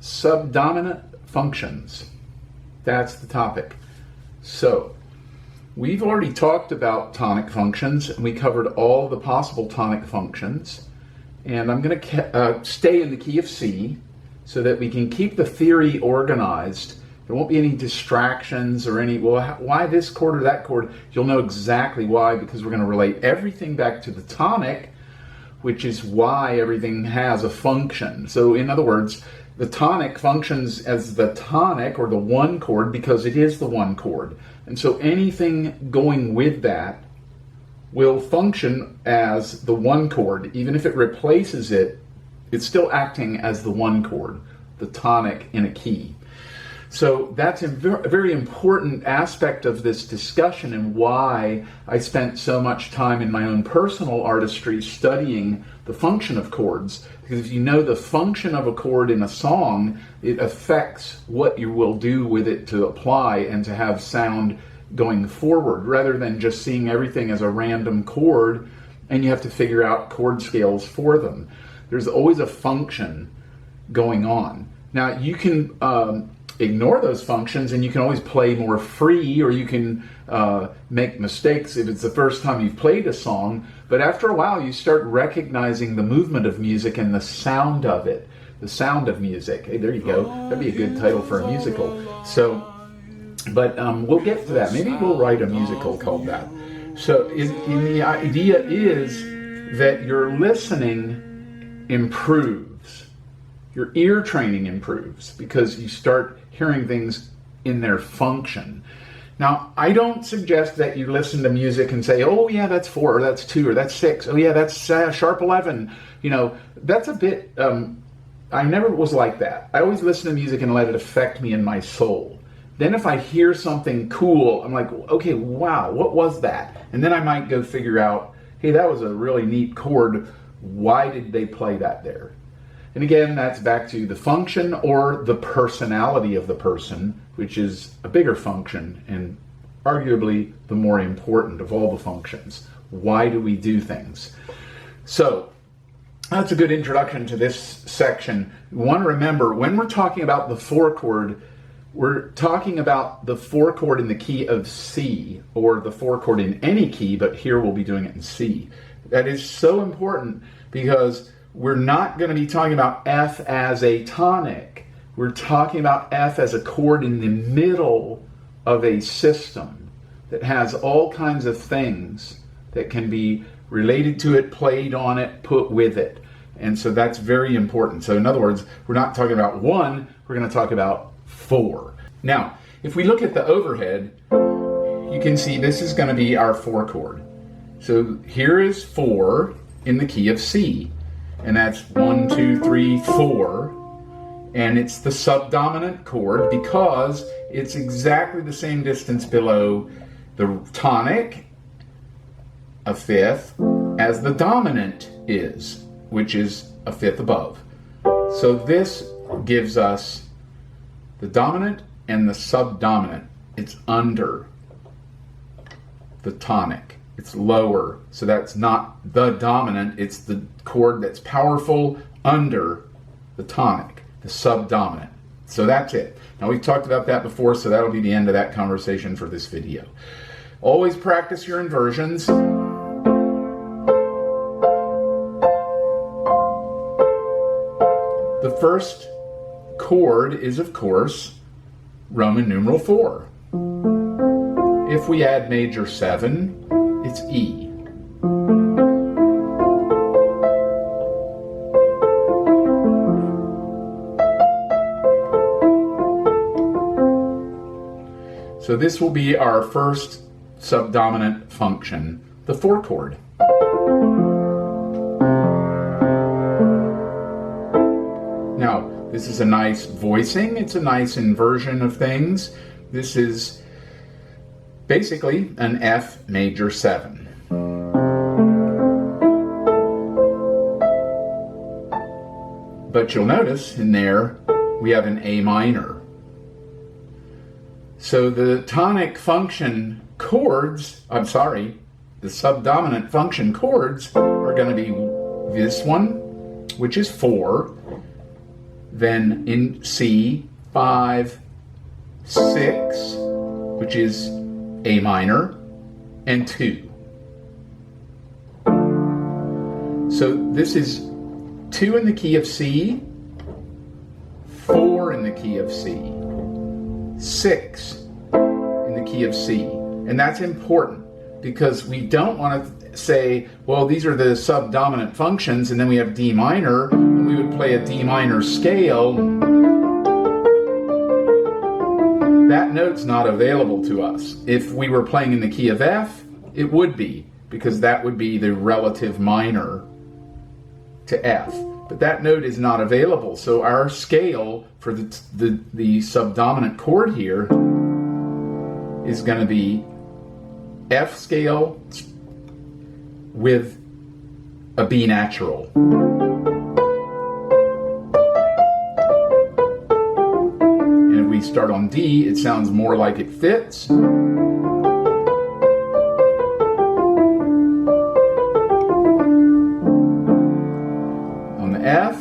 Subdominant functions. That's the topic. So, we've already talked about tonic functions, and we covered all the possible tonic functions. And I'm going to stay in the key of C so that we can keep the theory organized. There won't be any distractions or any, well, why this chord or that chord? You'll know exactly why, because we're going to relate everything back to the tonic, which is why everything has a function. So in other words, the tonic functions as the tonic or the one chord because it is the one chord. And so anything going with that will function as the one chord. Even if it replaces it, it's still acting as the one chord, the tonic in a key. So that's a very important aspect of this discussion and why I spent so much time in my own personal artistry studying the function of chords. Because if you know the function of a chord in a song, it affects what you will do with it to apply and to have sound going forward, rather than just seeing everything as a random chord and you have to figure out chord scales for them. There's always a function going on. Now you can ignore those functions and you can always play more free, or you can make mistakes if it's the first time you've played a song, but after a while you start recognizing the movement of music and the sound of it, the sound of music. Hey, there you go. That'd be a good title for a musical. So, but we'll get to that. Maybe we'll write a musical called that. So the idea is that your listening improves. Your ear training improves because you start hearing things in their function. Now, I don't suggest that you listen to music and say, oh yeah, that's 4, or that's 2, or that's 6. Oh yeah, that's sharp 11. You know, that's a bit, I never was like that. I always listen to music and let it affect me in my soul. Then if I hear something cool, I'm like, okay, wow, what was that? And then I might go figure out, hey, that was a really neat chord. Why did they play that there? And again, that's back to the function or the personality of the person, which is a bigger function and arguably the more important of all the functions. Why do we do things? So that's a good introduction to this section. You want to remember, when we're talking about the 4 chord, we're talking about the 4 chord in the key of C, or the 4 chord in any key, but here we'll be doing it in C. That is so important because we're not going to be talking about F as a tonic. We're talking about F as a chord in the middle of a system that has all kinds of things that can be related to it, played on it, put with it. And so that's very important. So in other words, we're not talking about 1, we're going to talk about 4. Now, if we look at the overhead, you can see this is going to be our 4 chord. So here is 4 in the key of C. And that's 1, 2, 3, 4. And it's the subdominant chord because it's exactly the same distance below the tonic, a 5th, as the dominant is, which is a 5th above. So this gives us the dominant and the subdominant. It's under the tonic. It's lower, so that's not the dominant, it's the chord that's powerful under the tonic, the subdominant. So that's it. Now we've talked about that before, so that'll be the end of that conversation for this video. Always practice your inversions. The first chord is, of course, Roman numeral 4. If we add major 7, it's E. So this will be our first subdominant function, the 4 chord. Now, this is a nice voicing, it's a nice inversion of things. This is basically an F major 7. But you'll notice in there we have an A minor. So the tonic function chords, the subdominant function chords are going to be this one, which is 4, then in C, 5, 6, which is A minor, and 2. So this is 2 in the key of C, 4 in the key of C, 6 in the key of C. And that's important because we don't want to say, well, these are the subdominant functions, and then we have D minor, and we would play a D minor scale. That note's not available to us. If we were playing in the key of F, it would be, because that would be the relative minor to F. But that note is not available, so our scale for the subdominant chord here is going to be F scale with a B natural. And if we start on D, it sounds more like it fits. On the F,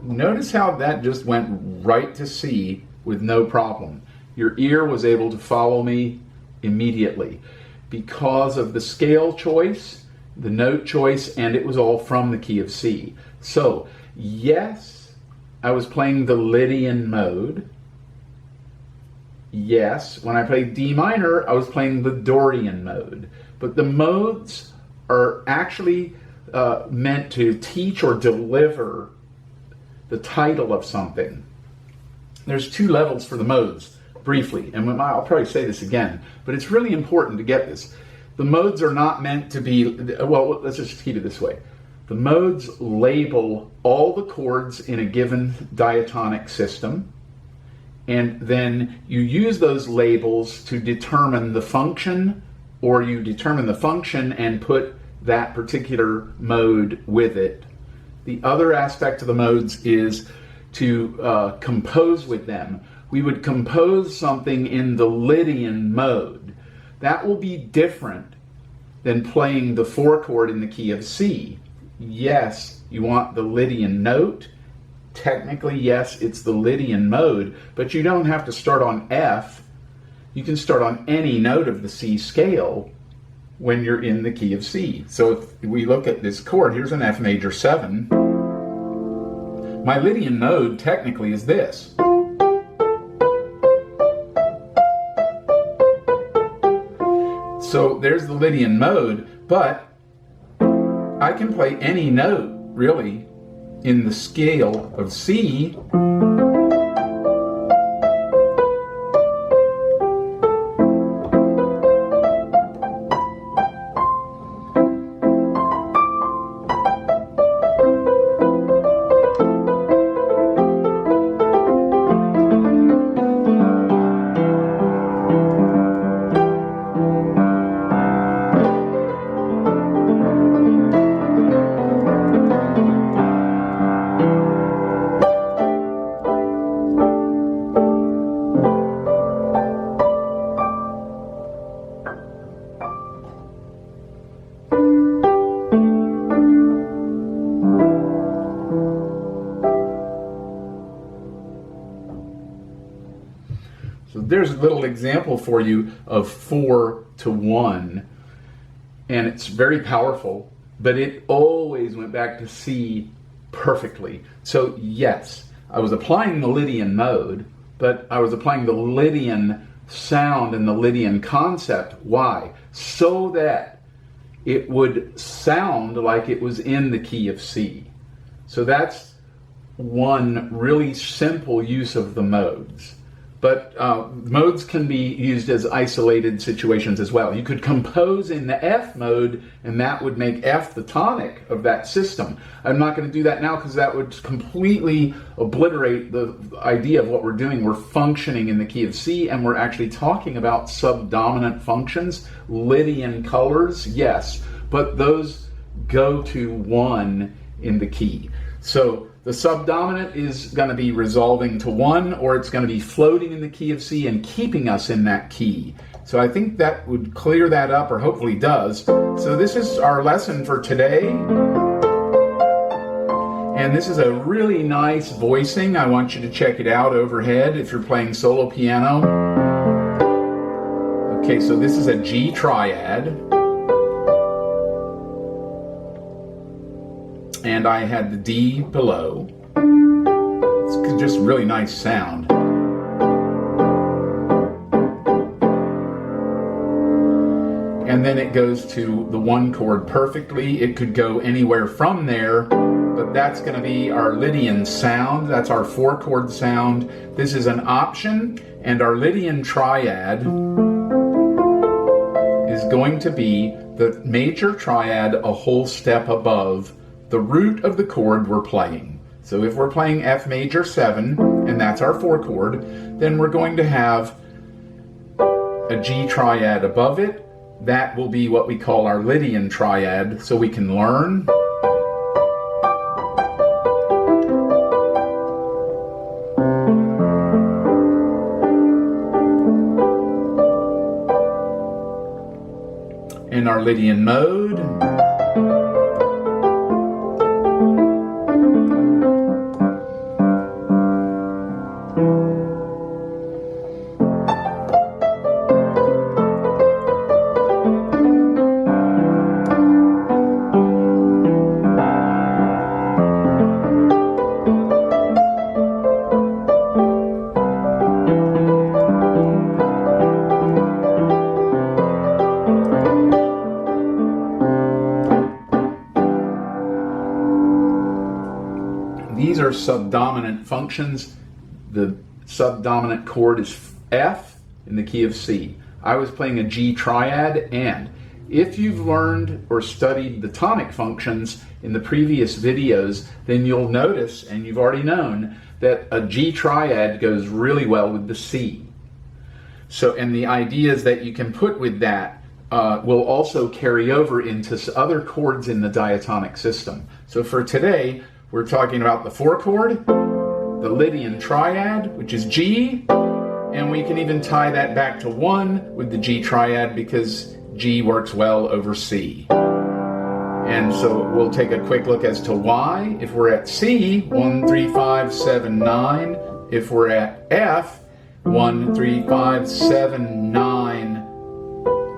notice how that just went right to C with no problem. Your ear was able to follow me immediately because of the scale choice, the note choice, and it was all from the key of C. So, yes, I was playing the Lydian mode. Yes, when I played D minor, I was playing the Dorian mode. But the modes are actually meant to teach or deliver the title of something. There's 2 levels for the modes, briefly, and I'll probably say this again, but it's really important to get this. The modes are not meant to be, well, let's just keep it this way. The modes label all the chords in a given diatonic system, and then you use those labels to determine the function, or you determine the function and put that particular mode with it. The other aspect of the modes is to compose with them. We would compose something in the Lydian mode. That will be different than playing the 4 chord in the key of C. Yes, you want the Lydian note. Technically, yes, it's the Lydian mode, but you don't have to start on F. You can start on any note of the C scale when you're in the key of C. So if we look at this chord, here's an F major 7. My Lydian mode technically is this. So there's the Lydian mode, but I can play any note, really, in the scale of C. So there's a little example for you of 4 to 1, and it's very powerful, but it always went back to C perfectly. So yes, I was applying the Lydian mode, but I was applying the Lydian sound and the Lydian concept. Why? So that it would sound like it was in the key of C. So that's one really simple use of the modes. But modes can be used as isolated situations as well. You could compose in the F mode, and that would make F the tonic of that system. I'm not going to do that now because that would completely obliterate the idea of what we're doing. We're functioning in the key of C, and we're actually talking about subdominant functions. Lydian colors, yes, but those go to 1 in the key. So the subdominant is going to be resolving to 1, or it's going to be floating in the key of C and keeping us in that key. So I think that would clear that up, or hopefully does. So this is our lesson for today. And this is a really nice voicing. I want you to check it out overhead if you're playing solo piano. Okay, so this is a G triad. And I had the D below. It's just really nice sound. And then it goes to the 1 chord perfectly. It could go anywhere from there, but that's going to be our Lydian sound. That's our 4 chord sound. This is an option, and our Lydian triad is going to be the major triad a whole step above the root of the chord we're playing. So if we're playing F major 7, and that's our 4 chord, then we're going to have a G triad above it. That will be what we call our Lydian triad, so we can learn. In our Lydian mode. These are subdominant functions. The subdominant chord is F in the key of C. I was playing a G triad, and if you've learned or studied the tonic functions in the previous videos, then you'll notice, and you've already known, that a G triad goes really well with the C. So, and the ideas that you can put with that will also carry over into other chords in the diatonic system. So for today, we're talking about the 4 chord, the Lydian triad, which is G, and we can even tie that back to 1 with the G triad because G works well over C. And so we'll take a quick look as to why. If we're at C, 1, 3, 5, 7, 9. If we're at F, 1, 3, 5, 7, 9.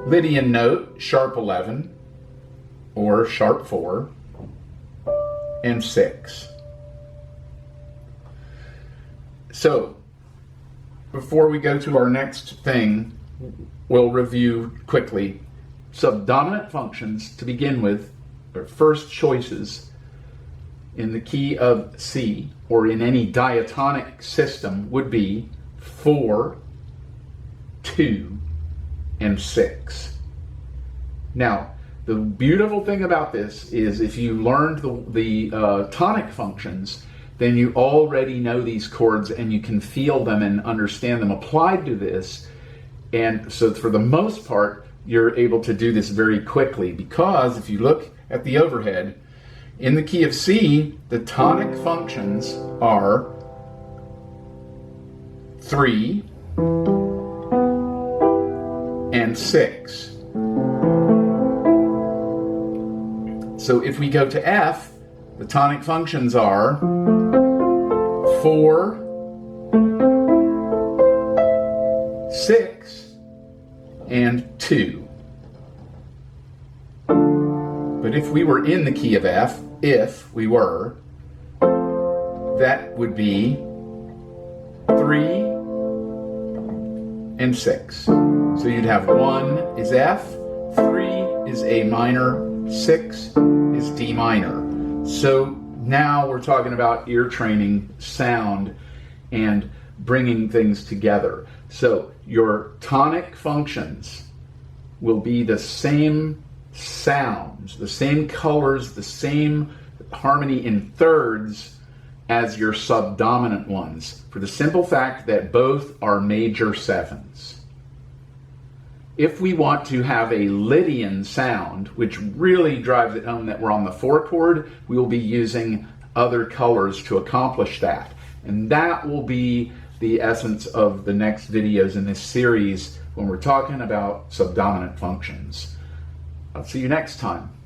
Lydian note, sharp 11, or sharp 4. And 6. So, before we go to our next thing, we'll review quickly. Subdominant functions, to begin with, or first choices in the key of C, or in any diatonic system, would be 4, 2, and 6. Now, the beautiful thing about this is if you learned the tonic functions, then you already know these chords and you can feel them and understand them applied to this. And so for the most part, you're able to do this very quickly, because if you look at the overhead, in the key of C, the tonic functions are 3 and 6. So if we go to F, the tonic functions are 4, 6, and 2. But if we were in the key of F, if we were, that would be 3 and 6. So you'd have 1 is F, 3 is A minor, 6 is D minor. So now we're talking about ear training, sound, and bringing things together. So your tonic functions will be the same sounds, the same colors, the same harmony in thirds as your subdominant ones, for the simple fact that both are major 7s. If we want to have a Lydian sound, which really drives it home that we're on the 4 chord, we will be using other colors to accomplish that. And that will be the essence of the next videos in this series when we're talking about subdominant functions. I'll see you next time.